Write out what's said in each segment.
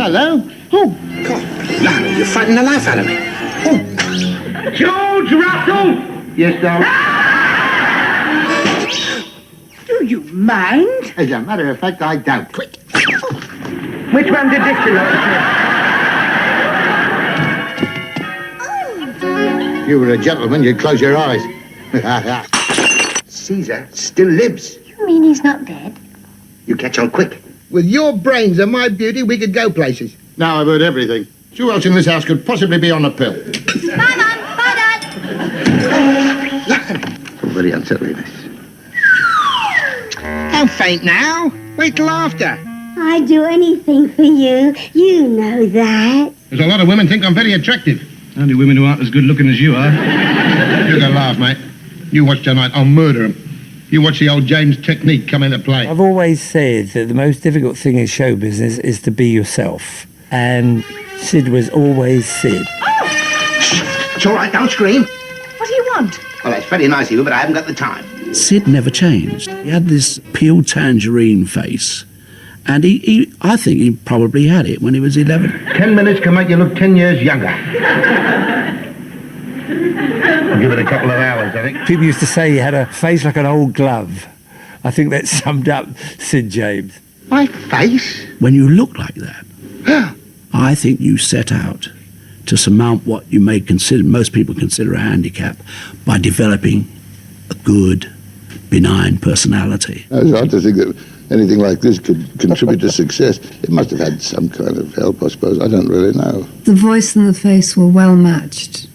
hello. Oh, God, blimey, you're frightening the life out of me. oh. George Russell! Yes, darling. Do you mind? As a matter of fact, I don't. Quick. Which one did this belong to? If you were a gentleman, you'd close your eyes. Caesar still lives. You mean he's not dead? You catch on quick. With your brains and my beauty, we could go places. Now I've heard everything. Who else in this house could possibly be on a pill? Bye, Mum. Bye, Dad. Very unsettling, this. Don't faint now. Wait till after. I'd do anything for you. You know that. There's a lot of women think I'm very attractive. Only women who aren't as good looking as you are. You can laugh, mate. You watch tonight, I'll murder him. You watch the old James technique come into play. I've always said that the most difficult thing in show business is to be yourself. And Sid was always Sid. It's all right, don't scream. What do you want? Well, that's very nice of you, but I haven't got the time. Sid never changed. He had this peeled tangerine face. And I think he probably had it when he was 11. 10 minutes can make you look 10 years younger. I'll give it a couple of hours, I think. People used to say he had a face like an old glove. I think that summed up Sid James. My face? When you look like that, I think you set out to surmount what you may consider, most people consider a handicap, by developing a good, benign personality. It's hard to think that anything like this could contribute to success. It must have had some kind of help, I suppose. I don't really know. The voice and the face were well matched.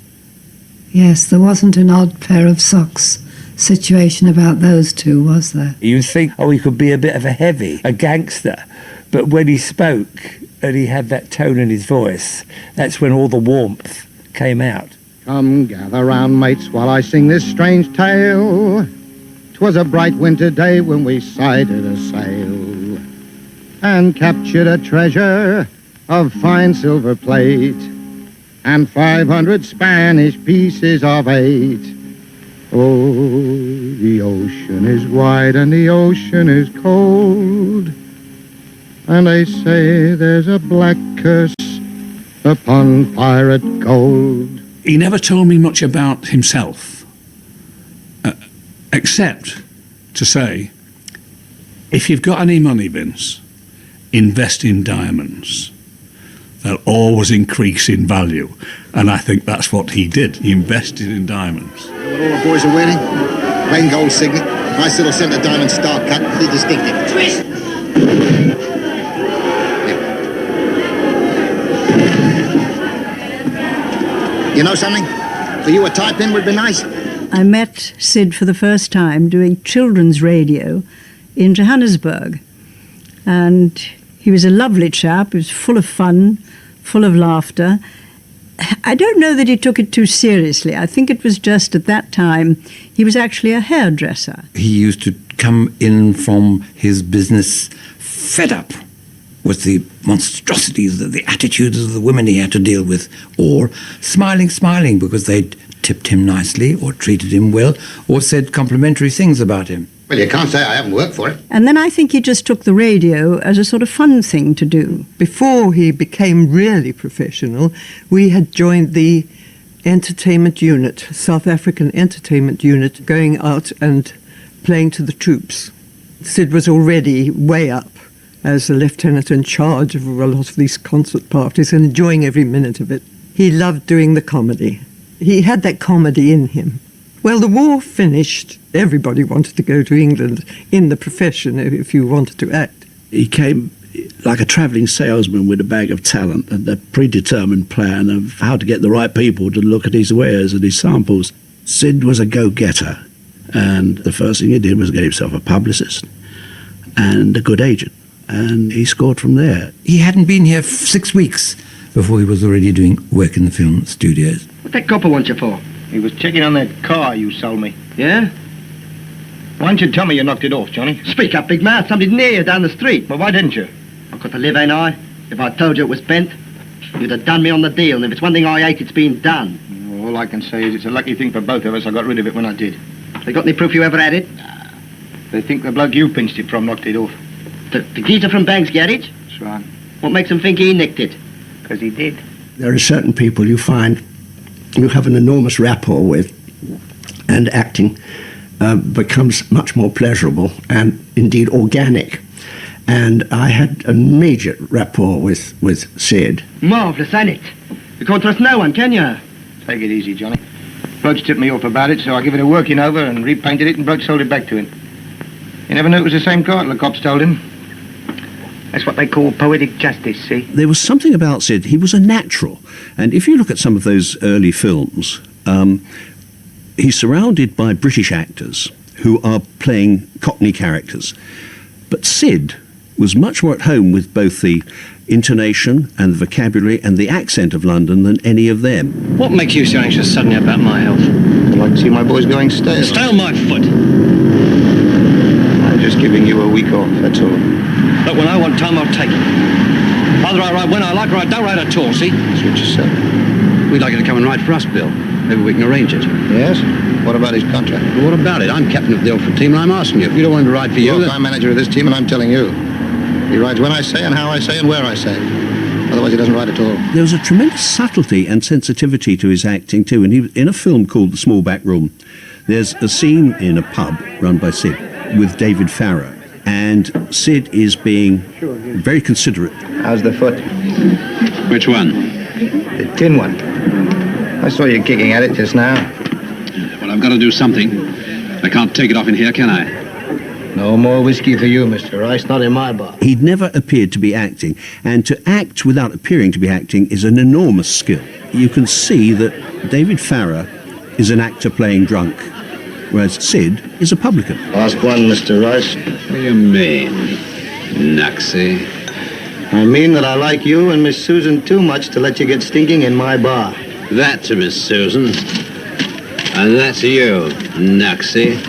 Yes, there wasn't an odd pair of socks situation about those two, was there? You'd think, oh, he could be a bit of a heavy, a gangster. But when he spoke and he had that tone in his voice, that's when all the warmth came out. Come gather round, mates, while I sing this strange tale. 'Twas a bright winter day when we sighted a sail and captured a treasure of fine silver plate and 500 Spanish pieces of 8. Oh, the ocean is wide and the ocean is cold, and they say there's a black curse upon pirate gold. He never told me much about himself, except to say, if you've got any money, Vince, invest in diamonds. They'll always increase in value. And I think that's what he did. He invested in diamonds. You know what all the boys are wearing? Plain gold signet. Nice little centre diamond star cut. Pretty distinctive. Twist! You know something? For you, a tie pin would be nice. I met Sid for the first time doing children's radio in Johannesburg. And he was a lovely chap. He was full of fun, full of laughter. I don't know that he took it too seriously. I think it was just at that time he was actually a hairdresser. He used to come in from his business fed up with the monstrosities, the attitudes of the women he had to deal with, or smiling because they'd tipped him nicely or treated him well or said complimentary things about him. Well, you can't say I haven't worked for it. And then I think he just took the radio as a sort of fun thing to do. Before he became really professional, we had joined the entertainment unit, South African entertainment unit, going out and playing to the troops. Sid was already way up as a lieutenant in charge of a lot of these concert parties and enjoying every minute of it. He loved doing the comedy. He had that comedy in him. Well, the war finished. Everybody wanted to go to England in the profession if you wanted to act. He came like a travelling salesman with a bag of talent and a predetermined plan of how to get the right people to look at his wares and his samples. Sid was a go-getter, and the first thing he did was get himself a publicist and a good agent, and he scored from there. He hadn't been here 6 weeks before he was already doing work in the film studios. What that copper want you for? He was checking on that car you sold me. Yeah? Why didn't you tell me you knocked it off, Johnny? Speak up, big mouth. Somebody near you down the street. Well, why didn't you? I've got to live, ain't I? If I told you it was bent, you'd have done me on the deal. And if it's one thing I hate, it's been done. All I can say is it's a lucky thing for both of us I got rid of it when I did. They got any proof you ever had it? They think the bloke you pinched it from knocked it off. The geezer from Banks' garage? That's right. What makes them think he nicked it? Because he did. There are certain people you find you have an enormous rapport with, and acting becomes much more pleasurable and indeed organic. And I had an immediate rapport with Sid. Marvellous, ain't it? You can't trust no one, can you? Take it easy, Johnny. Broach tipped me off about it, so I give it a working over and repainted it, and Broach sold it back to him. You never knew it was the same car till the cops told him. That's what they call poetic justice, see? There was something about Sid. He was a natural. And if you look at some of those early films, he's surrounded by British actors who are playing Cockney characters. But Sid was much more at home with both the intonation and the vocabulary and the accent of London than any of them. What makes you so anxious suddenly about my health? I'd like to see my boys going stale. Stay on my foot. I'm just giving you a week off, that's all. Look, when I want time, I'll take it. Either I ride when I like or I don't ride at all, see? That's what you said. We'd like you to come and ride for us, Bill. Maybe we can arrange it. Yes? What about his contract? Well, what about it? I'm captain of the Ilford team, and I'm asking you. If you don't want him to ride for you... Look, I'm manager of this team, and I'm telling you. He rides when I say and how I say and where I say. Otherwise, he doesn't ride at all. There was a tremendous subtlety and sensitivity to his acting, too. And he, in a film called The Small Back Room, there's a scene in a pub run by Sid with David Farrow. And Sid is being very considerate. How's the foot? Which one? The tin one. I saw you kicking at it just now. Well, I've got to do something. I can't take it off in here, can I? No more whiskey for you, Mr. Rice. Not in my bar. He'd never appeared to be acting. And to act without appearing to be acting is an enormous skill. You can see that David Farrow is an actor playing drunk, whereas Sid is a publican. Ask one, Mr. Rice. What do you mean, Naxi? I mean that I like you and Miss Susan too much to let you get stinking in my bar. That's a Miss Susan. And that's you, Naxi.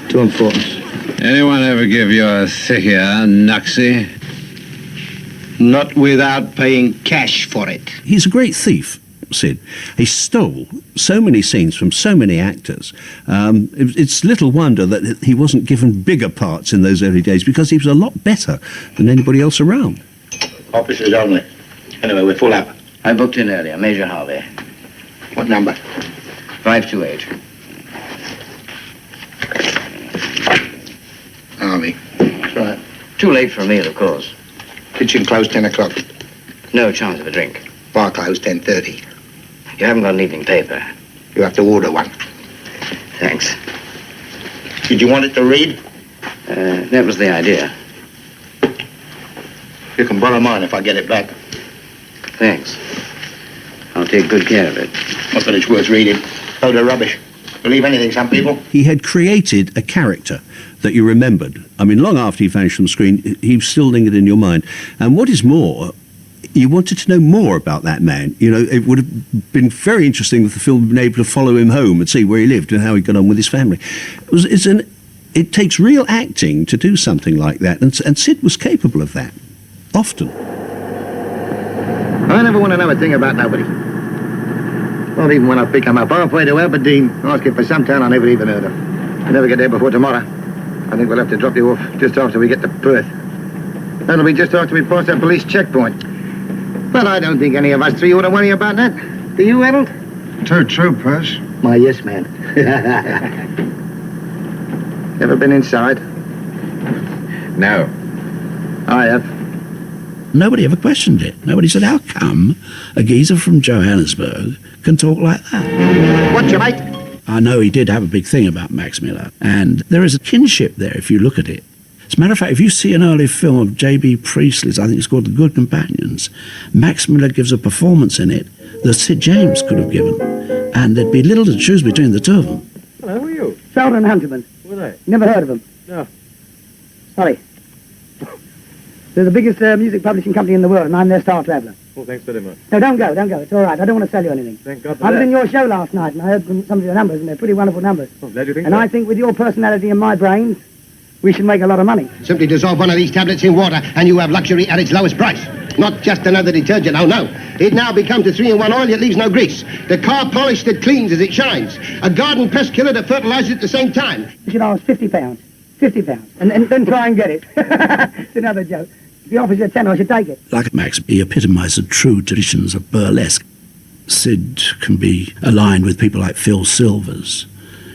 Too important. Anyone ever give you a thickier, Naxi? Not without paying cash for it. He's a great thief, Sid. He stole so many scenes from so many actors. It's little wonder that he wasn't given bigger parts in those early days, because he was a lot better than anybody else around. Officers only. Anyway, we're full up. I booked in earlier, Major Harvey. What number? 528. Harvey. That's right. Too late for a meal, of course. Kitchen closed 10 o'clock. No chance of a drink. Bar closed 10:30. You haven't got an evening paper. You have to order one. Thanks. Did you want it to read? That was the idea. You can borrow mine if I get it back. Thanks. I'll take good care of it. Not that it's worth reading. Load of rubbish. Believe anything, some people. He had created a character that you remembered. I mean, long after he vanished from the screen, he still lingered in your mind. And what is more, you wanted to know more about that man. You know, it would have been very interesting if the film had been able to follow him home and see where he lived and how he got on with his family. It takes real acting to do something like that, and Sid was capable of that, often. I never want to know a thing about nobody. Not even when I pick 'em up. Halfway to Aberdeen, asking for some town I never even heard of. I'll never get there before tomorrow. I think we'll have to drop you off just after we get to Perth. That'll be just after we pass that police checkpoint. But I don't think any of us three ought to worry about that. Do you, Harold? Too true, Perce. My yes man. Ever been inside? No. I have. Nobody ever questioned it. Nobody said, how come a geezer from Johannesburg can talk like that? What, you mate? I know he did have a big thing about Max Miller, and there is a kinship there if you look at it. As a matter of fact, if you see an early film of J.B. Priestley's, I think it's called The Good Companions, Max Miller gives a performance in it that Sid James could have given, and there'd be little to choose between the two of them. Hello, who are you? Sheldon Hunterman. Who are they? Never heard of them. No. Sorry. They're the biggest music publishing company in the world, and I'm their star traveller. Well, thanks very much. No, don't go. It's all right. I don't want to sell you anything. Thank God for I was that. in your show last night, and I heard from some of your numbers, and they're pretty wonderful numbers. I'm glad you think And so. I think with your personality and my brains, we should make a lot of money. Simply dissolve one of these tablets in water, and you have luxury at its lowest price. Not just another detergent, oh no. It now becomes a 3-in-1 oil that leaves no grease. The car polish that cleans as it shines. A garden pest killer that fertilizes at the same time. You should ask £50. £50. And then try and get it. It's another joke. If he offers you a tenner, I should take it. Like Max, he epitomised the true traditions of burlesque. Sid can be aligned with people like Phil Silvers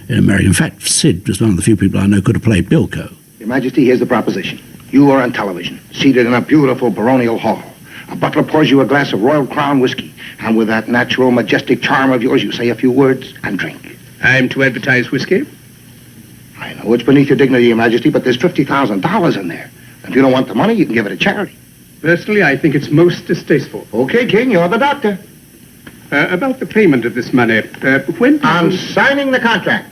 in America. In fact, Sid was one of the few people I know could have played Bilko. Your Majesty, here's the proposition. You are on television, seated in a beautiful baronial hall. A butler pours you a glass of Royal Crown whiskey, and with that natural, majestic charm of yours, you say a few words and drink. I'm to advertise whiskey? I know it's beneath your dignity, Your Majesty, but there's $50,000 in there. If you don't want the money, you can give it to charity. Personally, I think it's most distasteful. Okay, King, you're the doctor. About the payment of this money, when... I'm signing the contract.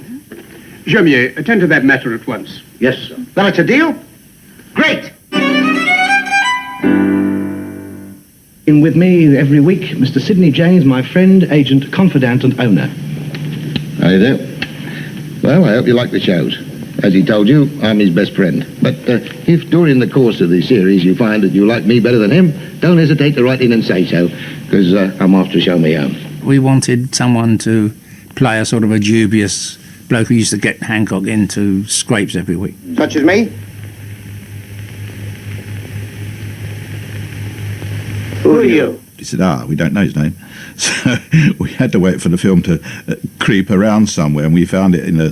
Jaumier, attend to that matter at once. Yes, sir. Then it's a deal? Great! In with me every week, Mr. Sidney James, my friend, agent, confidant, and owner. How you do? Well, I hope you like the shows. As he told you, I'm his best friend. But if during the course of the series you find that you like me better than him, don't hesitate to write in and say so, because I'm off to show me own. We wanted someone to play a sort of a dubious bloke who used to get Hancock into scrapes every week. Such as me? Who are you? He said, we don't know his name. So we had to wait for the film to creep around somewhere, and we found it in a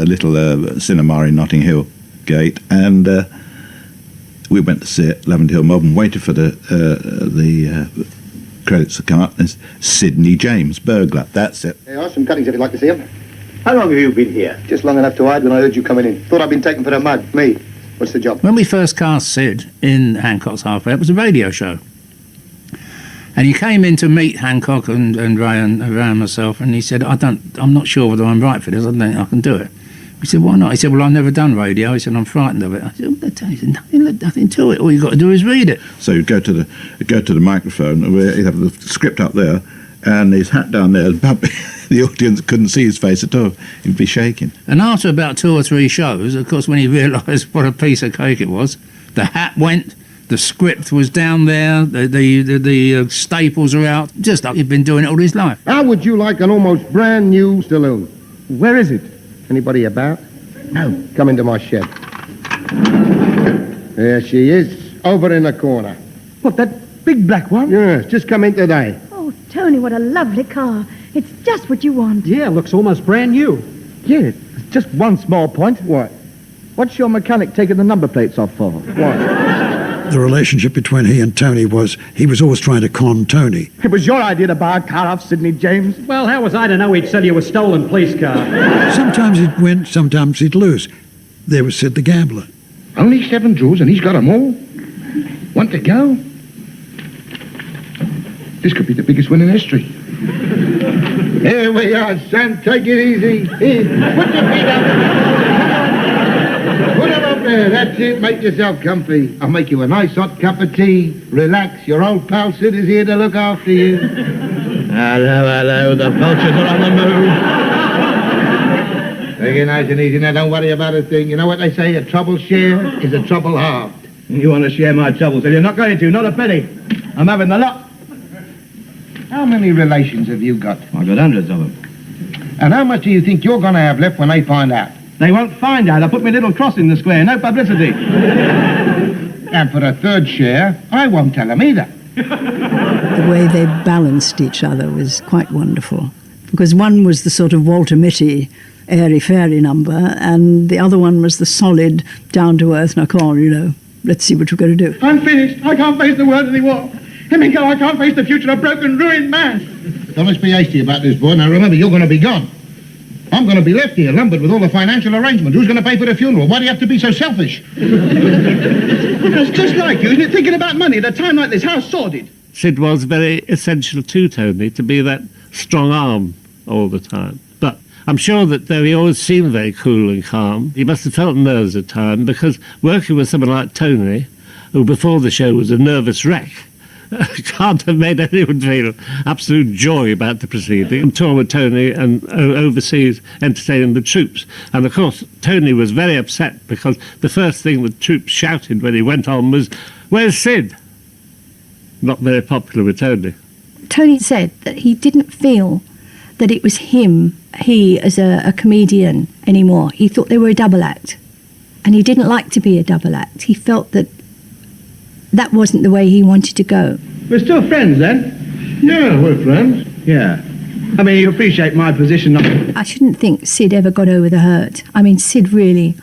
little cinema in Notting Hill Gate, and we went to see it, Lavender Hill Mob, and waited for the credits to come up. It's Sidney James, burglar. That's it. There are some cuttings if you'd like to see them. How long have you been here? Just long enough to hide when I heard you coming in. Thought I'd been taken for a mug. Me. What's the job? When we first cast Sid in Hancock's Halfway, it was a radio show. And he came in to meet Hancock and Ray and myself, and he said, I'm not sure whether I'm right for this. I don't think I can do it. We said, why not? He said, well, I've never done radio. He said, I'm frightened of it. I said, nothing to it. All you've got to do is read it. So he'd go to the microphone, and he'd have the script up there, and his hat down there. The audience couldn't see his face at all. He'd be shaking. And after about 2 or 3 shows, of course, when he realised what a piece of cake it was, the hat went. The script was down there, the staples are out, just like he'd been doing it all his life. How would you like an almost brand new saloon? Where is it? Anybody about? No. Come into my shed. There she is, over in the corner. What, that big black one? Yes, just come in today. Oh, Tony, what a lovely car. It's just what you want. Yeah, looks almost brand new. Yeah, just one small point. What? What's your mechanic taking the number plates off for? What? The relationship between he and Tony was he was always trying to con Tony. It was your idea to buy a car off Sidney James. Well, how was I to know he'd sell you a stolen police car? Sometimes he'd win, sometimes he'd lose. There was Sid the gambler. Only 7 draws and he's got 'em all. Want to go? This could be the biggest win in history. Here we are, son. Take it easy. Here, put your feet up. Put them up there. That's it. Make yourself comfy. I'll make you a nice hot cup of tea. Relax. Your old pal Sid is here to look after you. Hello. The vultures are on the move. Take it nice and easy now. Don't worry about a thing. You know what they say? A trouble shared is a trouble halved. You want to share my troubles, and you're not going to. Not a penny. I'm having the lot. How many relations have you got? I've got hundreds of them. And how much do you think you're going to have left when they find out? They won't find out. I put my little cross in the square. No publicity. And for a third share, I won't tell them either. The way they balanced each other was quite wonderful. Because one was the sort of Walter Mitty airy-fairy number, and the other one was the solid, down-to-earth, now come on, let's see what we're going to do. I'm finished. I can't face the world anymore. Hemingway, I can't face the future of a broken, ruined man. Don't let's be hasty about this, boy. Now remember, you're going to be gone. I'm going to be left here, lumbered with all the financial arrangements. Who's going to pay for the funeral? Why do you have to be so selfish? It's just like you, isn't it? Thinking about money at a time like this. How sordid. Sid was very essential to Tony to be that strong arm all the time. But I'm sure that though he always seemed very cool and calm, he must have felt nerves at times, because working with someone like Tony, who before the show was a nervous wreck, can't have made anyone feel absolute joy about the proceeding. I'm touring with Tony and overseas entertaining the troops. And of course, Tony was very upset because the first thing the troops shouted when he went on was, "Where's Sid?" Not very popular with Tony. Tony said that he didn't feel that it was he as a comedian anymore. He thought they were a double act. And he didn't like to be a double act. He felt that that wasn't the way he wanted to go. We're still friends then? Yeah, we're friends. Yeah. I mean, you appreciate my position. I shouldn't think Sid ever got over the hurt. I mean, Sid really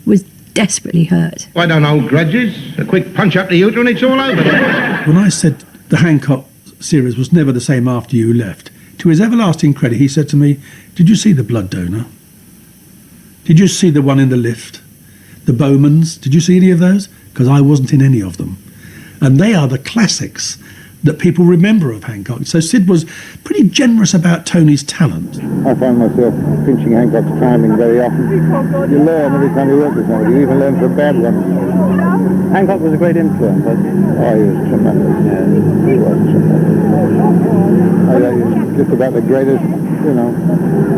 was desperately hurt. I don't hold grudges. A quick punch up the uter and it's all over. When I said the Hancock series was never the same after you left, to his everlasting credit, he said to me, "Did you see The Blood Donor? Did you see the one in the lift? The Bowmans? Did you see any of those? Because I wasn't in any of them." And they are the classics that people remember of Hancock. So Sid was pretty generous about Tony's talent. I find myself pinching Hancock's timing very often. You learn every time you work with somebody. You even learn from bad ones. Hancock was a great influence, wasn't he? Oh, he was tremendous. Yeah, he was tremendous. He was just about the greatest,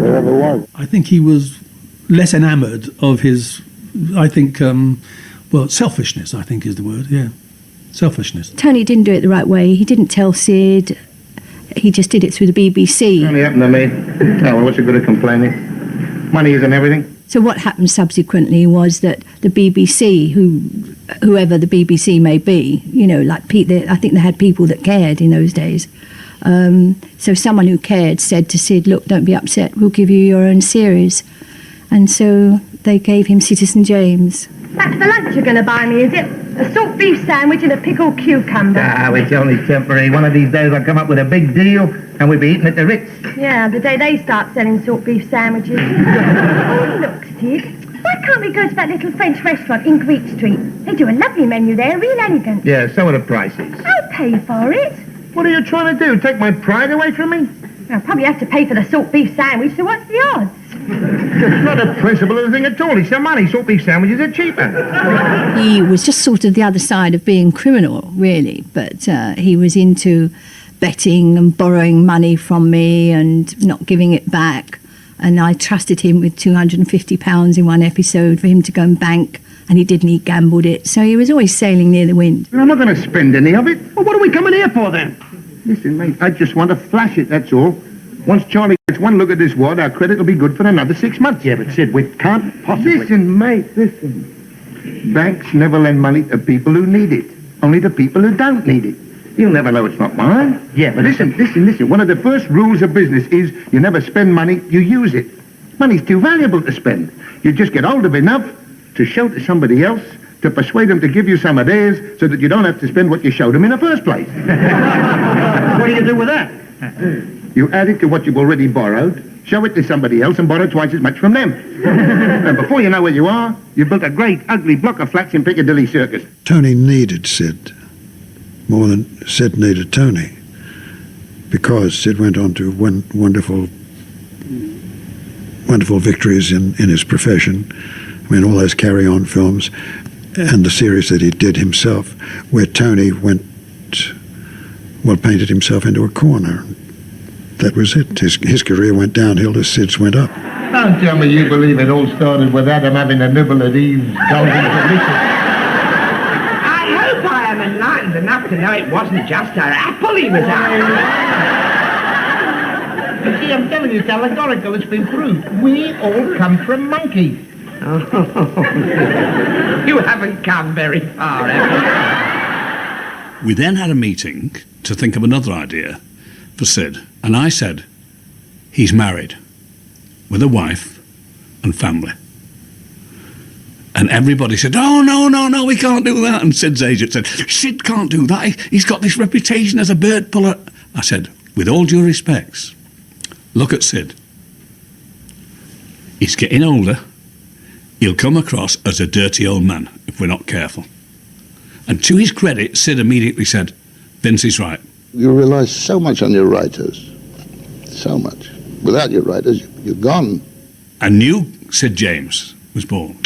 there ever was. I think he was less enamoured of his, selfishness, I think is the word, yeah. Selfishness. Tony didn't do it the right way. He didn't tell Sid. He just did it through the BBC. Only happened to me. Oh, well, what's the good of complaining? Money isn't everything. So what happened subsequently was that the BBC, whoever the BBC may be, I think they had people that cared in those days. So someone who cared said to Sid, "Look, don't be upset. We'll give you your own series." And so they gave him Citizen James. That's the lunch you're going to buy me, is it? A salt beef sandwich and a pickled cucumber. Ah, it's only temporary. One of these days I'll come up with a big deal and we'll be eating at the Ritz. Yeah, the day they start selling salt beef sandwiches. Oh, look, Sid. Why can't we go to that little French restaurant in Greek Street? They do a lovely menu there, real elegant. Yeah, so are the prices. I'll pay for it. What are you trying to do? Take my pride away from me? I'll probably have to pay for the salt beef sandwich, so what's the odds? It's not a principle of the thing at all. It's the money. Salt beef sandwiches are cheaper. He was just sort of the other side of being criminal, really. But he was into betting and borrowing money from me and not giving it back. And I trusted him with £250 in one episode for him to go and bank. And he didn't. He gambled it. So he was always sailing near the wind. I'm not going to spend any of it. Well, what are we coming here for, then? Listen, mate, I just want to flash it, that's all. Once Charlie gets one look at this wad, our credit will be good for another 6 months. Yeah, but Sid, we can't possibly... Listen, mate, listen. Banks never lend money to people who need it. Only to people who don't need it. You'll never know it's not mine. Yeah, but listen. One of the first rules of business is you never spend money, you use it. Money's too valuable to spend. You just get hold of enough to show to somebody else, to persuade them to give you some of theirs so that you don't have to spend what you showed them in the first place. What do you do with that? You add it to what you've already borrowed, show it to somebody else and borrow twice as much from them. And before you know where you are, you've built a great, ugly block of flats in Piccadilly Circus. Tony needed Sid more than Sid needed Tony, because Sid went on to wonderful victories in his profession. I mean, all those carry-on films and the series that he did himself, where Tony painted himself into a corner. That was it. His career went downhill as Sid's went up. Don't tell me you believe it all started with Adam having a nibble at Eve's golden delicious. I hope I am enlightened enough to know it wasn't just her apple he was after. See, I'm telling you, it's allegorical. It's been proved. We all come from monkeys. Oh, you haven't come very far, have you? We then had a meeting to think of another idea for Sid. And I said, he's married with a wife and family. And everybody said, "Oh, no, we can't do that." And Sid's agent said, "Sid can't do that. He's got this reputation as a bird puller." I said, with all due respects, look at Sid. He's getting older. He'll come across as a dirty old man if we're not careful. And to his credit, Sid immediately said, "Vince is right." You rely so much on your writers. So much. Without your writers, you're gone. A new Sid James was born.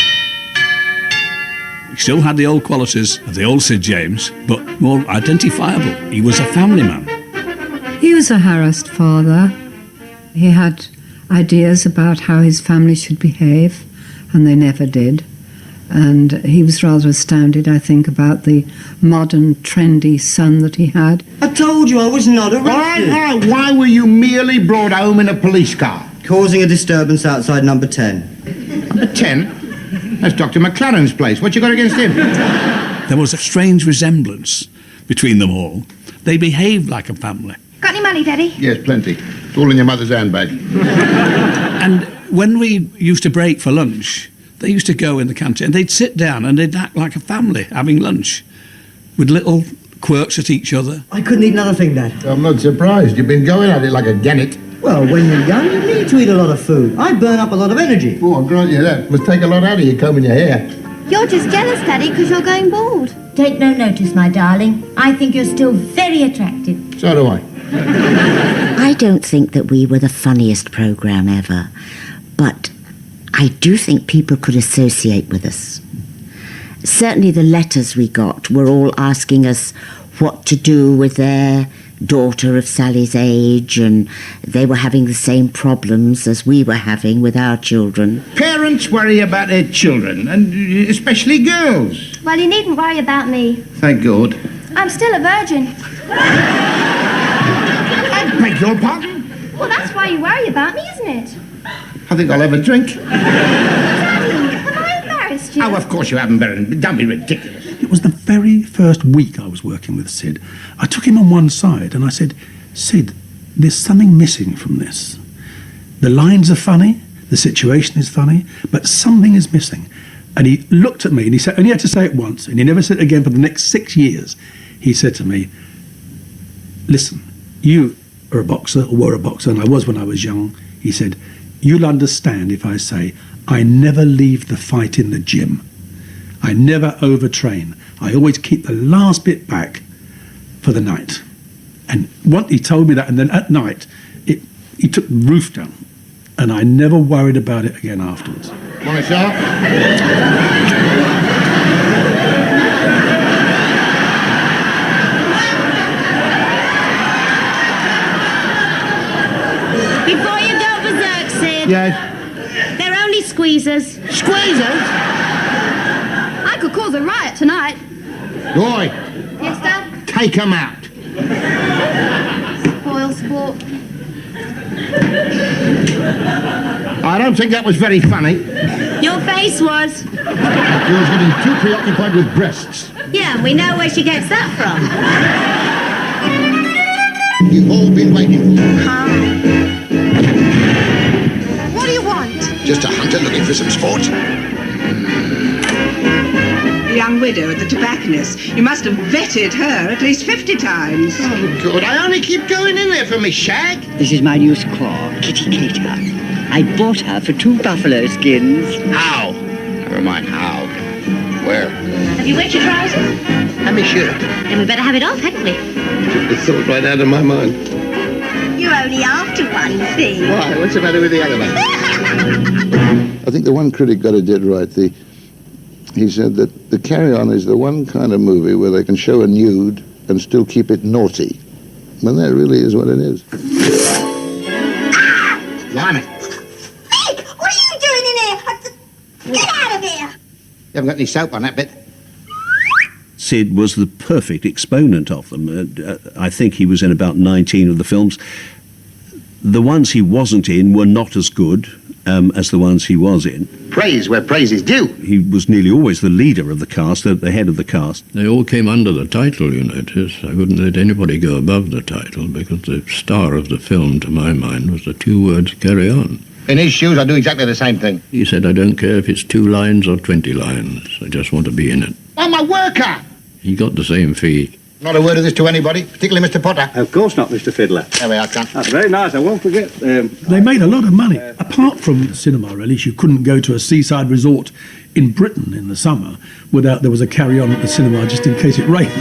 He still had the old qualities of the old Sid James, but more identifiable. He was a family man. He was a harassed father. He had ideas about how his family should behave, and they never did. And he was rather astounded, I think, about the modern, trendy son that he had. I told you I was not arrested. Why were you merely brought home in a police car? Causing a disturbance outside number 10. Number 10? That's Dr. McLaren's place. What you got against him? There was a strange resemblance between them all. They behaved like a family. Got any money, Daddy? Yes, plenty. It's all in your mother's handbag. And when we used to break for lunch, they used to go in the canteen and they'd sit down and they'd act like a family having lunch with little quirks at each other. I couldn't eat another thing, Dad. I'm not surprised. You've been going at it like a gannet. Well, when you're young, you need to eat a lot of food. I burn up a lot of energy. Oh, I'll grant you that. Must take a lot out of you combing your hair. You're just jealous, Daddy, because you're going bald. Take no notice, my darling. I think you're still very attractive. So do I. I don't think that we were the funniest programme ever, but I do think people could associate with us. Certainly the letters we got were all asking us what to do with their daughter of Sally's age, and they were having the same problems as we were having with our children. Parents worry about their children, and especially girls. Well, you needn't worry about me. Thank God. I'm still a virgin. I beg your pardon? Well, that's why you worry about me, isn't it? I think I'll have a drink. Daddy, have I embarrassed you? Oh, of course you haven't, Baron. Don't be ridiculous. It was the very first week I was working with Sid. I took him on one side and I said, Sid, there's something missing from this. The lines are funny, the situation is funny, but something is missing. And he looked at me and he said, only had to say it once, and he never said it again for the next 6 years. He said to me, listen, you are a boxer, or were a boxer, and I was when I was young. He said, you'll understand if I say, I never leave the fight in the gym. I never overtrain. I always keep the last bit back for the night. And once he told me that, and then at night, he took the roof down, and I never worried about it again afterwards. Want a shot? Before you go berserk, Sid. Yes? They're only squeezers. Squeezers? I could cause a riot tonight. Boy, Yes, Dad? take 'em out. Spoil sport. I don't think that was very funny. Your face was. You're getting too preoccupied with breasts. Yeah, we know where she gets that from. You've all been waiting for. What do you want? Just a hunter looking for some sport. The young widow at the tobacconist. You must have vetted her at least 50 times. Oh, good. I only keep going in there for me shag. This is my new squaw, Kitty Cater. I bought her for 2 buffalo skins. How? Never mind how. Where? Have you wet your trousers? Let me shirt. Then we better have it off, hadn't we? Took the thought right out of my mind. You're only after one thing. Why? What's the matter with the other one? I think the one critic got it dead right. He said that The Carry On is the one kind of movie where they can show a nude and still keep it naughty. And that really is what it is. Blimey. Vic, what are you doing in here? Get out of here! You haven't got any soap on that bit. Sid was the perfect exponent of them. I think he was in about 19 of the films. The ones he wasn't in were not as good as the ones he was in. Praise where praise is due. He was nearly always the leader of the cast, the head of the cast. They all came under the title, you notice. I wouldn't let anybody go above the title, because the star of the film, to my mind, was the 2 words, carry on. In his shoes, I do exactly the same thing. He said, I don't care if it's 2 lines or 20 lines. I just want to be in it. I'm a worker. He got the same fee. Not a word of this to anybody, particularly Mr. Potter. Of course not, Mr. Fiddler. There we are, Con. That's very nice. I won't forget. They made a lot of money. Apart from cinema release, you couldn't go to a seaside resort in Britain in the summer without there was a carry-on at the cinema just in case it rained.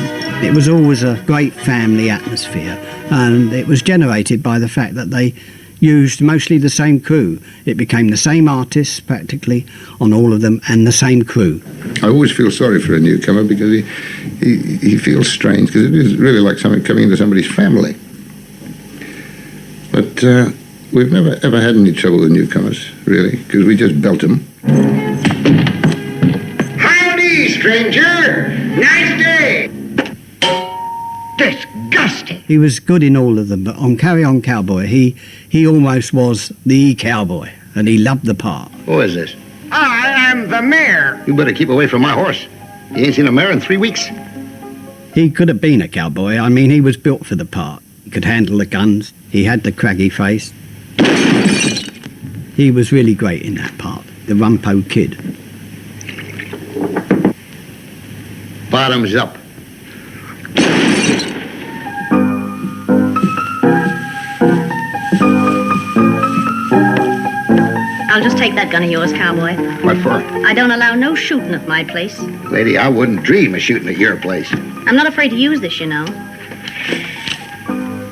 It was always a great family atmosphere, and it was generated by the fact that they used mostly the same crew. It became the same artists practically on all of them and the same crew. I always feel sorry for a newcomer because he feels strange, because it is really like something coming into somebody's family. But we've never ever had any trouble with newcomers, really, because we just belt them. Howdy, stranger. Nice day. Disgusting. He was good in all of them, but on Carry On Cowboy, he almost was the cowboy, and he loved the part. Who is this? I am the mayor. You better keep away from my horse. You ain't seen a mare in 3 weeks. He could have been a cowboy. I mean, he was built for the part. He could handle the guns. He had the craggy face. He was really great in that part, the Rumpo Kid. Bottoms up. I'll just take that gun of yours, cowboy. What for? I don't allow no shooting at my place. Lady, I wouldn't dream of shooting at your place. I'm not afraid to use this, you know.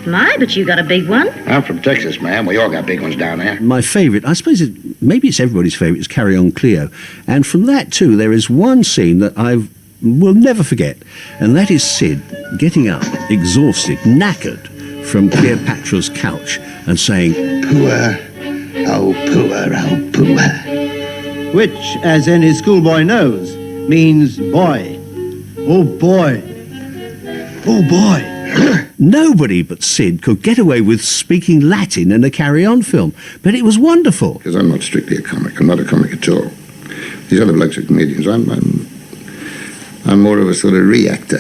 My, but you got a big one. I'm from Texas, ma'am. We all got big ones down there. My favourite, I suppose maybe it's everybody's favourite, is Carry On Cleo. And from that too, there is one scene that I will never forget, and that is Sid getting up, exhausted, knackered, from Cleopatra's couch and saying, "Poor, oh poor, oh poor." Which, as any schoolboy knows, means boy. Oh boy. Oh boy. Nobody but Sid could get away with speaking Latin in a Carry On film, but it was wonderful. Because I'm not strictly a comic. I'm not a comic at all. These other blokes are comedians. I'm more of a sort of reactor.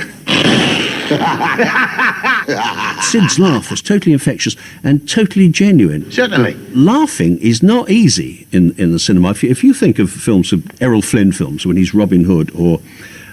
Sid's laugh was totally infectious and totally genuine. Certainly. Laughing is not easy in the cinema. If you think of films of Errol Flynn films when he's Robin Hood or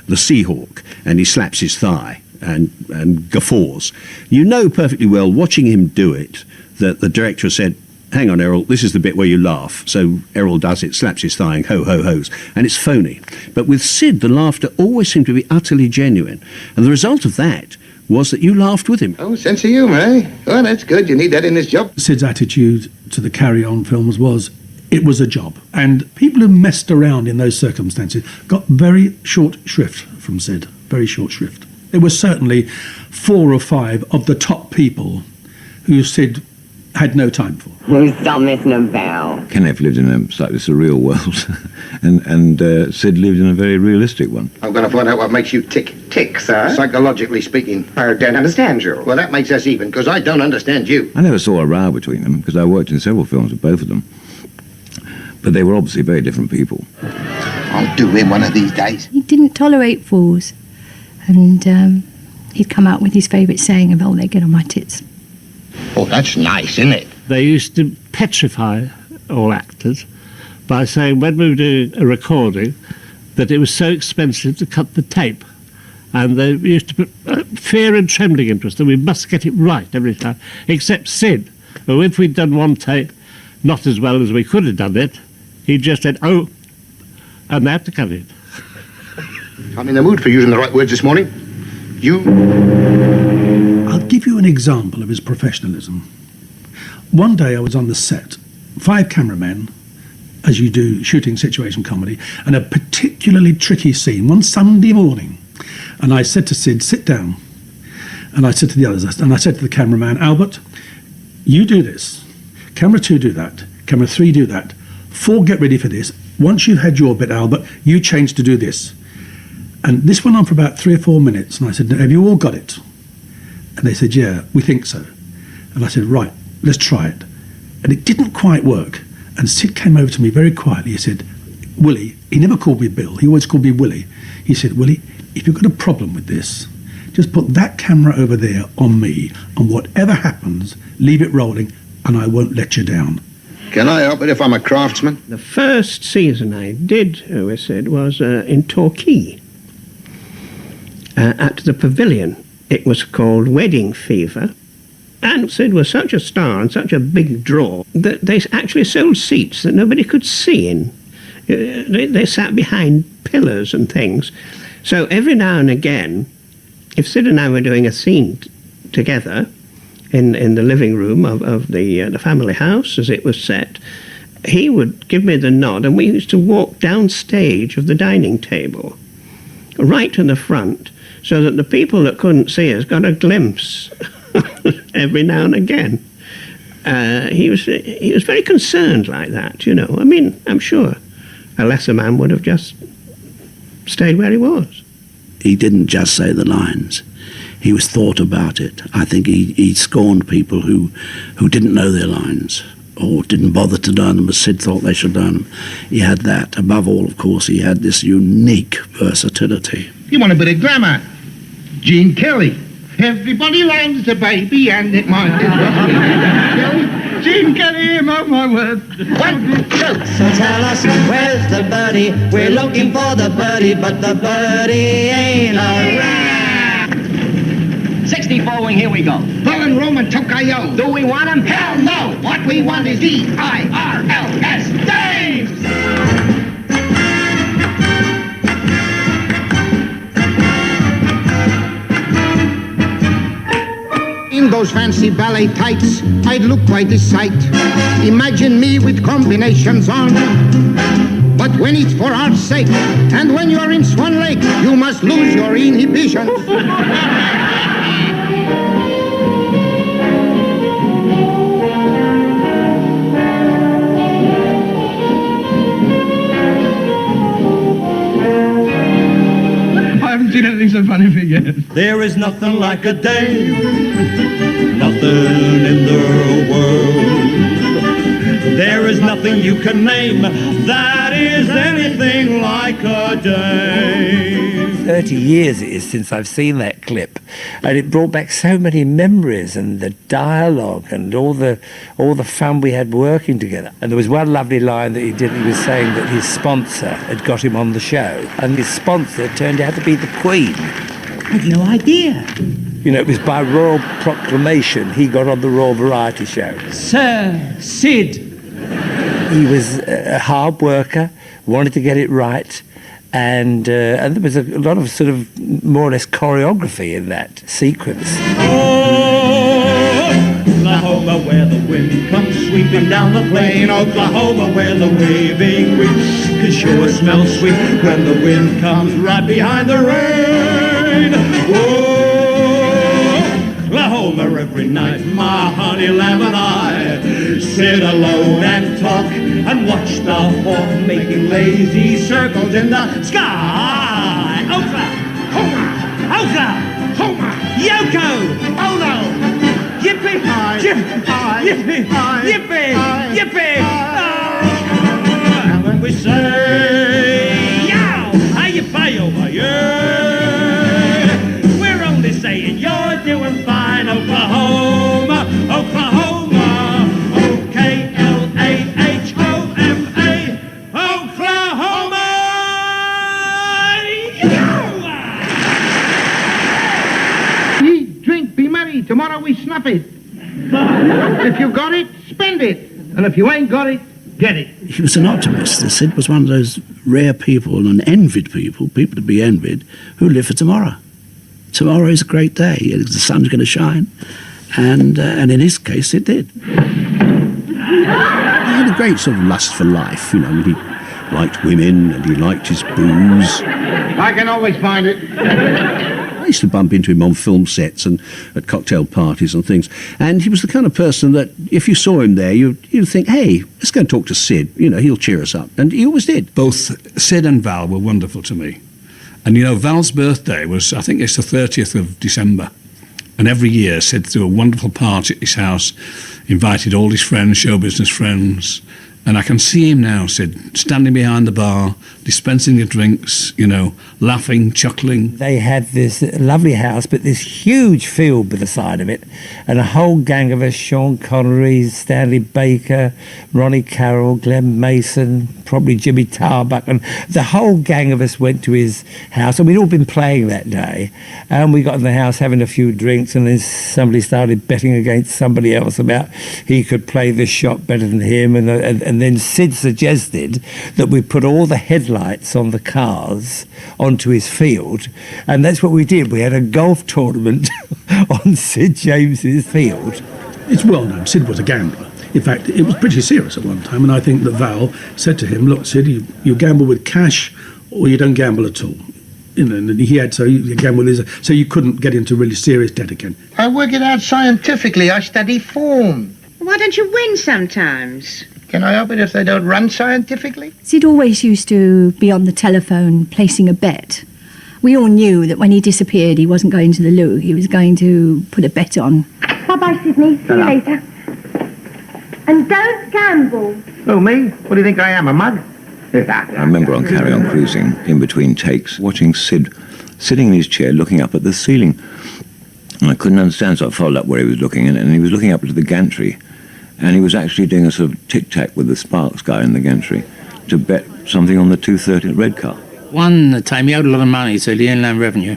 The Seahawk and he slaps his thigh and guffaws, you know perfectly well, watching him do it, that the director said, "Hang on, Errol, this is the bit where you laugh." So Errol does it, slaps his thigh and ho, ho, ho's, and it's phony. But with Sid, the laughter always seemed to be utterly genuine. And the result of that was that you laughed with him. Oh, sense of humour, eh? Well, that's good. You need that in this job. Sid's attitude to the Carry On films was, it was a job. And people who messed around in those circumstances got very short shrift from Sid. Very short shrift. There were certainly 4 or 5 of the top people who Sid had no time for. Who's done this about? Kenneth lived in a slightly surreal world, and Sid lived in a very realistic one. I'm going to find out what makes you tick. Tick, sir? Psychologically speaking. I don't understand you. Well, that makes us even, because I don't understand you. I never saw a row between them, because I worked in several films with both of them. But they were obviously very different people. I'll do him one of these days. He didn't tolerate fools. And he'd come out with his favourite saying of, "Oh, they get on my tits." Oh, that's nice, isn't it? They used to petrify all actors by saying when we were doing a recording that it was so expensive to cut the tape. And they used to put fear and trembling into us that we must get it right every time. Except Sid, who if we'd done one take not as well as we could have done it, he just said, "Oh," and they had to cut it. I'm in the mood for using the right words this morning. I'll give you an example of his professionalism. One day I was on the set, 5 cameramen, as you do shooting situation comedy, and a particularly tricky scene one Sunday morning. And I said to Sid, "Sit down." And I said to the others, and I said to the cameraman, "Albert, you do this. Camera 2 do that. Camera 3 do that. 4 get ready for this. Once you've had your bit, Albert, you change to do this." And this went on for about 3 or 4 minutes. And I said, "Have you all got it?" And they said, "Yeah, we think so." And I said, "Right, let's try it." And it didn't quite work. And Sid came over to me very quietly. He said, "Willie," he never called me Bill, he always called me Willie. He said, "Willie, if you've got a problem with this, just put that camera over there on me, and whatever happens, leave it rolling, and I won't let you down." Can I help it if I'm a craftsman? The first season I did with Sid was in Torquay. At the Pavilion. It was called Wedding Fever. And Sid was such a star and such a big draw that they actually sold seats that nobody could see in. They sat behind pillars and things. So every now and again, if Sid and I were doing a scene together in the living room of the family house as it was set, he would give me the nod and we used to walk downstage of the dining table, right to the front, so that the people that couldn't see us got a glimpse every now and again. He was very concerned like that, you know. I mean, I'm sure a lesser man would have just stayed where he was. He didn't just say the lines. He was thought about it. I think he scorned people who didn't know their lines or didn't bother to learn them as Sid thought they should learn them. He had that. Above all, of course, he had this unique versatility. You want a bit of glamour? Gene Kelly. Everybody loves the baby and it might as well be Kelly. Gene Kelly, mark my word. One, two. So tell us, where's the birdie? We're looking for the birdie, but the birdie ain't around. 64 wing, here we go. Bull and Roman Tokayo. Do we want him? Hell no! What we want is D-I-R-L-S. Dames! In those fancy ballet tights, I'd look quite a sight. Imagine me with combinations on. But when it's for art's sake, and when you're in Swan Lake, you must lose your inhibitions. I haven't seen anything so funny for years. There is nothing like a day, nothing in the world. There is nothing you can name that is anything like a day. 30 years it is since I've seen that clip, and it brought back so many memories and the dialogue and all the fun we had working together. And there was one lovely line that he did. He was saying that his sponsor had got him on the show, and his sponsor turned out to be the Queen. I had no idea. You know, it was by royal proclamation he got on the Royal Variety Show. Sir Sid. He was a hard worker, wanted to get it right, and there was a lot of sort of more or less choreography in that sequence. Oklahoma, where the wind comes sweeping down the plain. Oklahoma, where the waving wheat can sure smell sweet when the wind comes right behind the rain. Oklahoma, every night my honey lamb and I sit alone and talk and watch the hawk making lazy circles in the sky. Oklahoma, Oklahoma, Yoko, oh no, yippee, yippee, yippee, yippee. And when we say, yow, how you fly over, yeah, we're only saying you're doing fine, Oklahoma, Oklahoma, O-K-L-A-H-O-M-A, Oklahoma. Eat, drink, be merry. Tomorrow we snuff it. If you got it, spend it. And if you ain't got it, get it. He was an optimist. Sid was one of those rare people and envied people to be envied, who live for tomorrow. Tomorrow is a great day. The sun's going to shine. And in his case, it did. He had a great sort of lust for life, you know. He liked women and he liked his booze. I can always find it. I used to bump into him on film sets and at cocktail parties and things. And he was the kind of person that if you saw him there, you'd think, hey, let's go and talk to Sid. You know, he'll cheer us up. And he always did. Both Sid and Val were wonderful to me. And, you know, Val's birthday was, I think it's the 30th of December. And every year, Sid threw a wonderful party at his house, invited all his friends, show business friends. And I can see him now, Sid, standing behind the bar, dispensing the drinks, you know, laughing, chuckling. They had this lovely house, but this huge field by the side of it, and a whole gang of us, Sean Connery, Stanley Baker, Ronnie Carroll, Glenn Mason, probably Jimmy Tarbuck, and the whole gang of us went to his house, and we'd all been playing that day, and we got in the house having a few drinks, and then somebody started betting against somebody else about he could play this shot better than him, and then Sid suggested that we put all the headlights on the cars onto his field, and that's what we did. We had a golf tournament on Sid James's field. It's well known Sid was a gambler. In fact, it was pretty serious at one time, and I think that Val said to him, look, Sid, you gamble with cash or you don't gamble at all. You know, and he had, so you gamble so you couldn't get into really serious debt again. I work it out scientifically. I study form. Why don't you win sometimes? Can I help it if they don't run scientifically? Sid always used to be on the telephone placing a bet. We all knew that when he disappeared, he wasn't going to the loo. He was going to put a bet on. Bye-bye, Sidney. See you later. And don't gamble. Oh, me? What do you think I am, a mug? I remember on Carry On Cruising, in between takes, watching Sid sitting in his chair looking up at the ceiling. And I couldn't understand, so I followed up where he was looking, and he was looking up to the gantry, and he was actually doing a sort of tic-tac with the Sparks guy in the gantry to bet something on the 2:30 at Redcar. One time he owed a lot of money to the Inland Revenue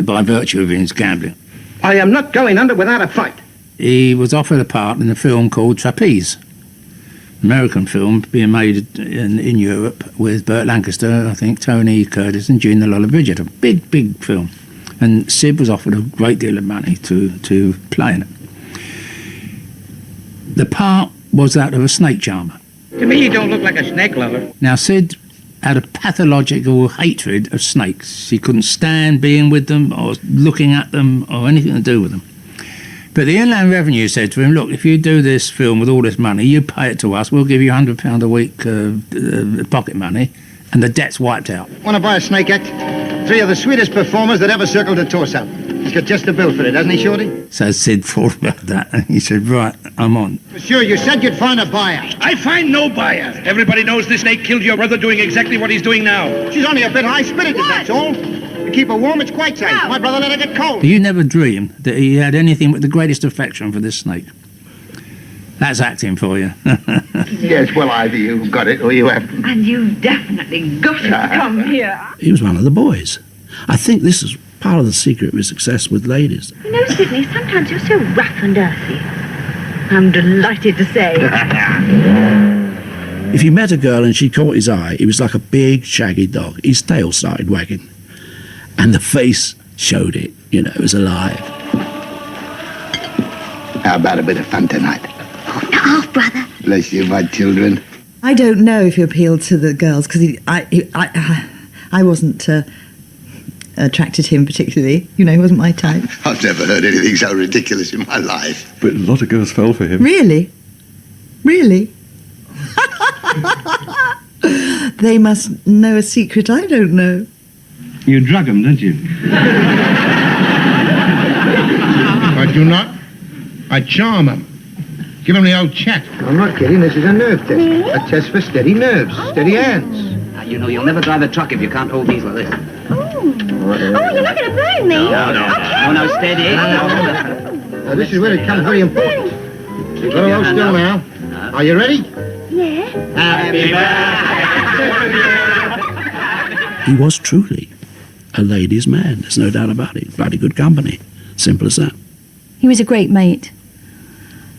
by virtue of his gambling. I am not going under without a fight. He was offered a part in a film called Trapeze, American film being made in Europe with Burt Lancaster, I think, Tony Curtis and Gina Lollobrigida. A big, big film. And Sid was offered a great deal of money to play in it. The part was that of a snake charmer. To me, you don't look like a snake lover. Now, Sid had a pathological hatred of snakes. He couldn't stand being with them or looking at them or anything to do with them. But the Inland Revenue said to him, look, if you do this film with all this money, you pay it to us, we'll give you £100 a week pocket money, and the debt's wiped out. Want to buy a snake act? 3 of the sweetest performers that ever circled a torso. He's got just the bill for it, hasn't he, Shorty? So Sid thought about that, and he said, right, I'm on. Sure, you said you'd find a buyer. I find no buyer. Everybody knows this snake killed your brother doing exactly what he's doing now. She's only a bit high-spirited, that's all. To keep her warm, it's quite safe. My brother let her get cold. You never dreamed that he had anything but the greatest affection for this snake. That's acting for you. Yes, well, either you've got it or you haven't. And you've definitely got to come here. He was one of the boys. I think this is part of the secret of his success with ladies. You know, Sidney, sometimes you're so rough and earthy. I'm delighted to say. If he met a girl and she caught his eye, he was like a big, shaggy dog. His tail started wagging. And the face showed it, it was alive. How about a bit of fun tonight? Not half, brother. Bless you, my children. I don't know if he appealed to the girls, because I wasn't attracted to him particularly. He wasn't my type. I've never heard anything so ridiculous in my life. But a lot of girls fell for him. Really? Really? They must know a secret I don't know. You drug him, don't you? I do not. I charm them. Give them the old chat. I'm not kidding, this is a nerve test. A test for steady nerves, steady hands. You know, you'll never drive a truck if you can't hold these like this. Oh, you're not going to burn me. No, steady. Now, this is where it becomes very important. You've got to hold still now. Are you ready? Yeah. Happy birthday. He was truly a ladies' man, there's no doubt about it. Bloody good company. Simple as that. He was a great mate.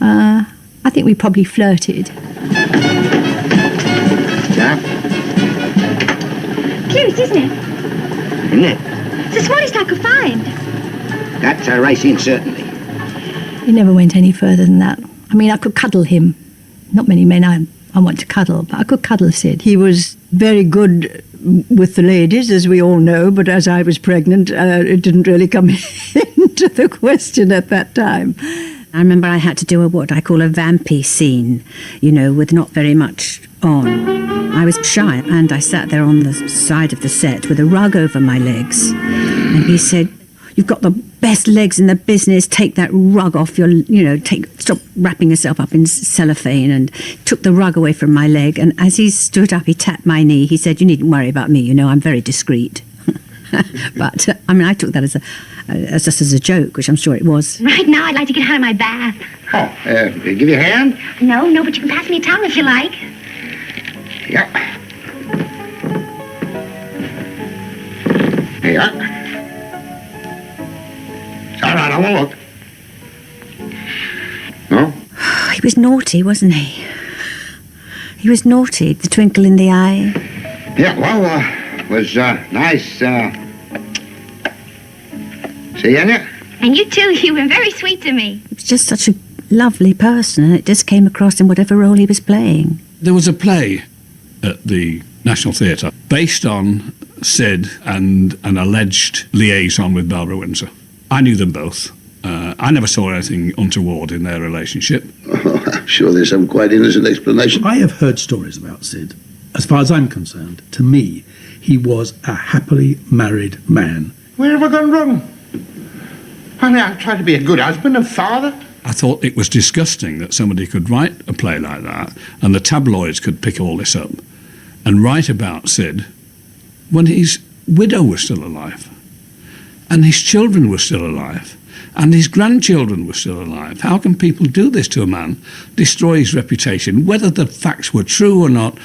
I think we probably flirted. Yeah? Cute, isn't it? Isn't it? It's the smartest I could find. That's a racing, certainly. It never went any further than that. I mean, I could cuddle him. Not many men I want to cuddle, but I could cuddle Sid. He was very good with the ladies, as we all know, but as I was pregnant, it didn't really come into the question at that time. I remember I had to do what I call a vampy scene, with not very much on. I was shy, and I sat there on the side of the set with a rug over my legs. And he said, "You've got the best legs in the business. Take that rug off your, stop wrapping yourself up in cellophane," and took the rug away from my leg. And as he stood up, he tapped my knee. He said, "You needn't worry about me. I'm very discreet." But, I took that as just as a joke, which I'm sure it was. Right now, I'd like to get out of my bath. Oh, give you a hand? No, but you can pass me a towel if you like. Yep. Here you are. All right, I won't look. No? He was naughty, wasn't he? He was naughty, the twinkle in the eye. Yeah, well, it was nice seeing you. And you too, you were very sweet to me. He was just such a lovely person, and it just came across in whatever role he was playing. There was a play at the National Theatre based on Sid and an alleged liaison with Barbara Windsor. I knew them both. I never saw anything untoward in their relationship. Oh, I'm sure there's some quite innocent explanation. I have heard stories about Sid. As far as I'm concerned, to me, he was a happily married man. Where have I gone wrong? I've tried to be a good husband and father. I thought it was disgusting that somebody could write a play like that and the tabloids could pick all this up and write about Sid when he's widow was still alive, and his children were still alive, and his grandchildren were still alive. How can people do this to a man, destroy his reputation, whether the facts were true or not?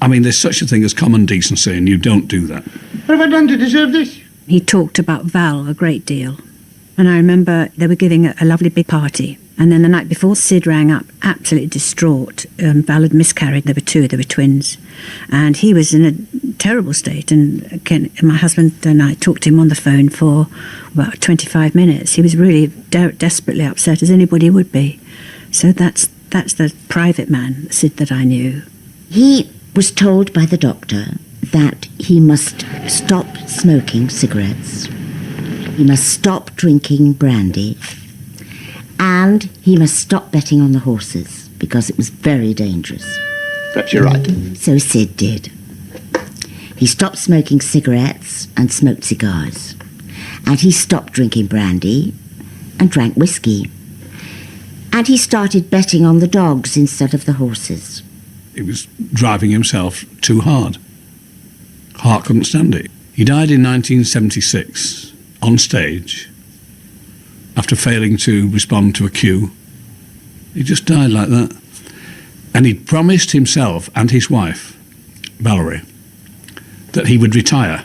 I mean, there's such a thing as common decency, and you don't do that. What have I done to deserve this? He talked about Val a great deal. And I remember they were giving a lovely big party. And then the night before, Sid rang up, absolutely distraught. Val had miscarried. There were twins. And he was in a terrible state. And again, my husband and I talked to him on the phone for about 25 minutes. He was really desperately upset, as anybody would be. So that's the private man, Sid, that I knew. He was told by the doctor that he must stop smoking cigarettes, he must stop drinking brandy, and he must stop betting on the horses because it was very dangerous. Perhaps you're right. So Sid did. He stopped smoking cigarettes and smoked cigars, and he stopped drinking brandy and drank whiskey, and he started betting on the dogs instead of the horses. He was driving himself too hard. Heart couldn't stand it. He died in 1976 on stage after failing to respond to a cue. He just died like that. And he promised himself and his wife, Valerie, that he would retire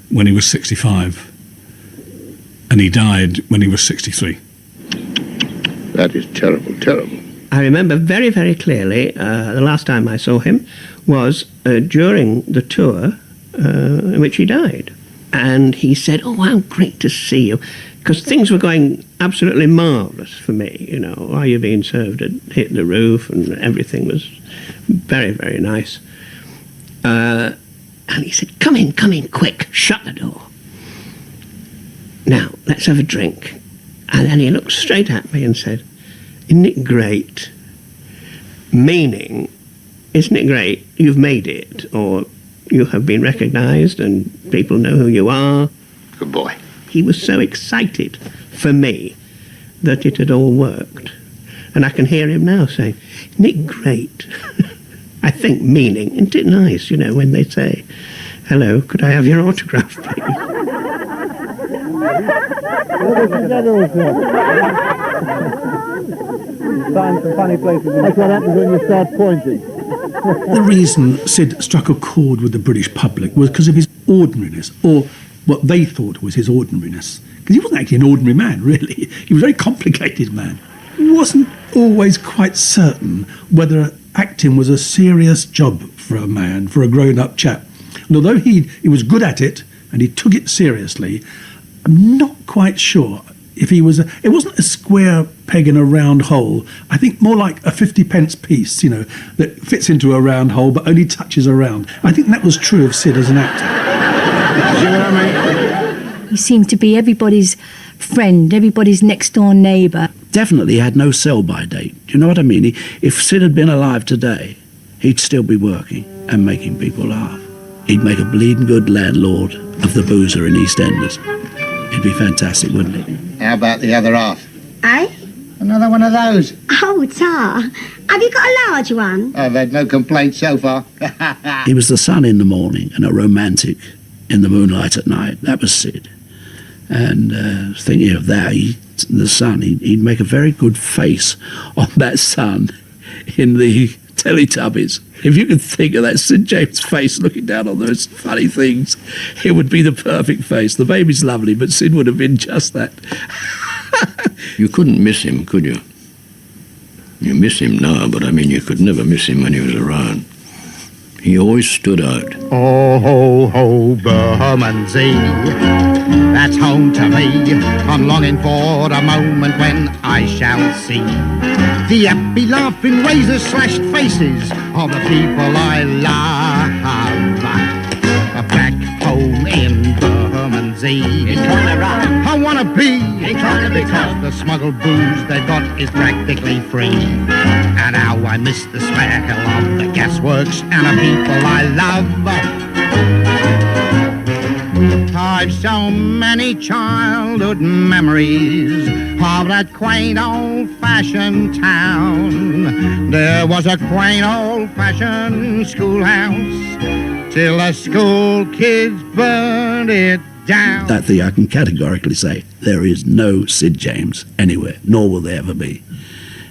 when he was 65. And he died when he was 63. That is terrible, terrible. I remember very, very clearly the last time I saw him was during the tour in which he died. And he said, "Oh, how great to see you." Because things were going absolutely marvellous for me, you know. Are You Being Served had hit the roof and everything was very, very nice. And he said, come in, quick, shut the door. Now, let's have a drink. And then he looked straight at me and said, "Isn't it great?" Meaning, isn't it great? You've made it, or you have been recognised and people know who you are. Good boy. He was so excited for me that it had all worked. And I can hear him now saying, "Isn't it great?" I think meaning, isn't it nice, you know, when they say, "Hello, could I have your autograph, please?" Find some funny places. That's what happens when you start pointing. The reason Sid struck a chord with the British public was because of his ordinariness, or what they thought was his ordinariness. Because he wasn't actually an ordinary man, really. He was a very complicated man. He wasn't always quite certain whether acting was a serious job for a man, for a grown-up chap. And although he was good at it, and he took it seriously, I'm not quite sure if he was... It wasn't a square peg in a round hole. I think more like a 50-pence piece, you know, that fits into a round hole but only touches around. I think that was true of Sid as an actor. See what I mean? He seemed to be everybody's friend, everybody's next-door neighbour. Definitely had no sell-by date. Do you know what I mean? If Sid had been alive today, he'd still be working and making people laugh. He'd make a bleeding good landlord of the boozer in EastEnders. It'd be fantastic, wouldn't it? How about the other half? Eh? Another one of those. Oh, Tar. Have you got a large one? I've had no complaints so far. He was the sun in the morning and a romantic in the moonlight at night. That was Sid. And thinking of that, the sun, he'd make a very good face on that sun in the Teletubbies. If you could think of that Sid James face looking down on those funny things, it would be the perfect face. The baby's lovely, but Sid would have been just that. You couldn't miss him, could you? You miss him now, but I mean, you could never miss him when he was around. He always stood out. Oh, ho, ho, Bermondsey, that's home to me. I'm longing for the moment when I shall see the happy, laughing, razor-slashed faces of the people I love. Back home in Bermondsey, It's kinda rough. I wanna be, It's kinda big because the smuggled booze they've got is practically free. And how I miss the smell of the gasworks and the people I love. I've so many childhood memories of that quaint old-fashioned town. There was a quaint old-fashioned schoolhouse till the school kids burned it down. That thing I can categorically say, there is no Sid James anywhere, nor will there ever be.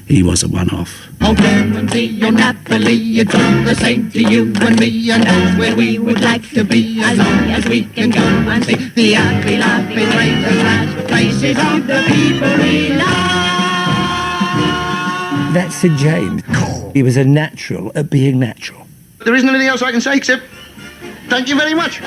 He was a one-off. Oh, Clemency, oh, Napoli, it's all the same to you and me, and that's where we would like to be, as long as we can go and see the happy, laughing, raised and glad faces of the people we love. That's Sid James. He was a natural at being natural. There isn't anything else I can say except thank you very much.